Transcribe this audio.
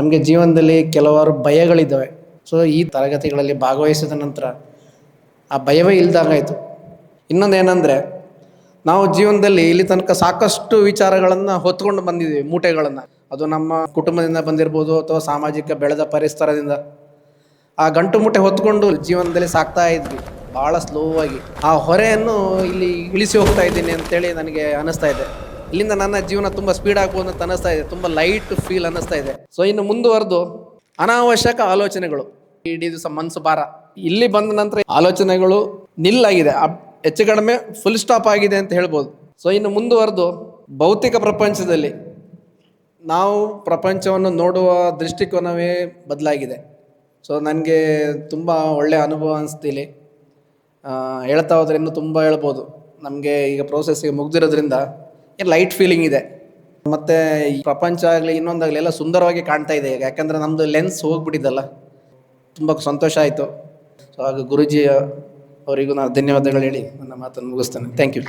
ನಮಗೆ ಜೀವನದಲ್ಲಿ ಕೆಲವಾರು ಭಯಗಳಿದ್ದಾವೆ. ಸೊ ಈ ತರಗತಿಗಳಲ್ಲಿ ಭಾಗವಹಿಸಿದ ನಂತರ ಆ ಭಯವೇ ಇಲ್ದಾಗಾಯಿತು. ಇನ್ನೊಂದೇನೆಂದರೆ, ನಾವು ಜೀವನದಲ್ಲಿ ಇಲ್ಲಿ ತನಕ ಸಾಕಷ್ಟು ವಿಚಾರಗಳನ್ನು ಹೊತ್ಕೊಂಡು ಬಂದಿದ್ದೀವಿ, ಮೂಟೆಗಳನ್ನು. ಅದು ನಮ್ಮ ಕುಟುಂಬದಿಂದ ಬಂದಿರ್ಬೋದು ಅಥವಾ ಸಾಮಾಜಿಕ ಬೆಳೆದ ಪರಿಸರದಿಂದ. ಆ ಗಂಟು ಮೂಟೆ ಹೊತ್ಕೊಂಡು ಜೀವನದಲ್ಲಿ ಸಾಕ್ತಾ ಇದ್ವಿ ಭಾಳ ಸ್ಲೋ ಆಗಿ. ಆ ಹೊರೆಯನ್ನು ಇಲ್ಲಿ ಇಳಿಸಿ ಹೋಗ್ತಾ ಇದ್ದೀನಿ ಅಂತೇಳಿ ನನಗೆ ಅನ್ನಿಸ್ತಾ ಇದೆ. ಇಲ್ಲಿಂದ ನನ್ನ ಜೀವನ ತುಂಬ ಸ್ಪೀಡ್ ಆಗ್ಬೋದು ಅಂತ ಅನ್ನಿಸ್ತಾ ಇದೆ. ತುಂಬ ಲೈಟ್ ಫೀಲ್ ಅನ್ನಿಸ್ತಾ ಇದೆ. ಸೊ ಇನ್ನು ಮುಂದುವರೆದು ಅನಾವಶ್ಯಕ ಆಲೋಚನೆಗಳು, ಇಡೀ ದಿವಸ ಮನಸ್ಸು ಭಾರ. ಇಲ್ಲಿ ಬಂದ ನಂತರ ಆಲೋಚನೆಗಳು ನಿಲ್ಲಾಗಿದೆ, ಹೆಚ್ಚು ಕಡಿಮೆ ಫುಲ್ ಸ್ಟಾಪ್ ಆಗಿದೆ ಅಂತ ಹೇಳ್ಬೋದು. ಸೊ ಇನ್ನು ಮುಂದುವರೆದು ಭೌತಿಕ ಪ್ರಪಂಚದಲ್ಲಿ ನಾವು ಪ್ರಪಂಚವನ್ನು ನೋಡುವ ದೃಷ್ಟಿಕೋನವೇ ಬದಲಾಗಿದೆ. ಸೊ ನನಗೆ ತುಂಬ ಒಳ್ಳೆಯ ಅನುಭವ ಅನಿಸ್ತಿಲ್ಲಿ. ಹೇಳ್ತಾ ಹೋದ್ರೆ ಇನ್ನೂ ತುಂಬ ಹೇಳ್ಬೋದು. ನಮಗೆ ಈಗ ಪ್ರೋಸೆಸ್ಸಿಗೆ ಮುಗ್ದಿರೋದ್ರಿಂದ ಲೈಟ್ ಫೀಲಿಂಗ್ ಇದೆ. ಮತ್ತು ಈ ಪ್ರಪಂಚ ಆಗಲಿ ಇನ್ನೊಂದಾಗಲಿ ಎಲ್ಲ ಸುಂದರವಾಗಿ ಕಾಣ್ತಾ ಇದೆ ಈಗ. ಯಾಕಂದರೆ ನಮ್ಮದು ಲೆನ್ಸ್ ಹೋಗ್ಬಿಟ್ಟಿದ್ದಲ್ಲ. ತುಂಬ ಸಂತೋಷ ಆಯಿತು. ಸೊ ಹಾಗೆ ಗುರೂಜಿ ಅವರಿಗೂ ನಾನು ಧನ್ಯವಾದಗಳು ಹೇಳಿ ನನ್ನ ಮಾತನ್ನು ಮುಗಿಸ್ತೇನೆ. Thank you.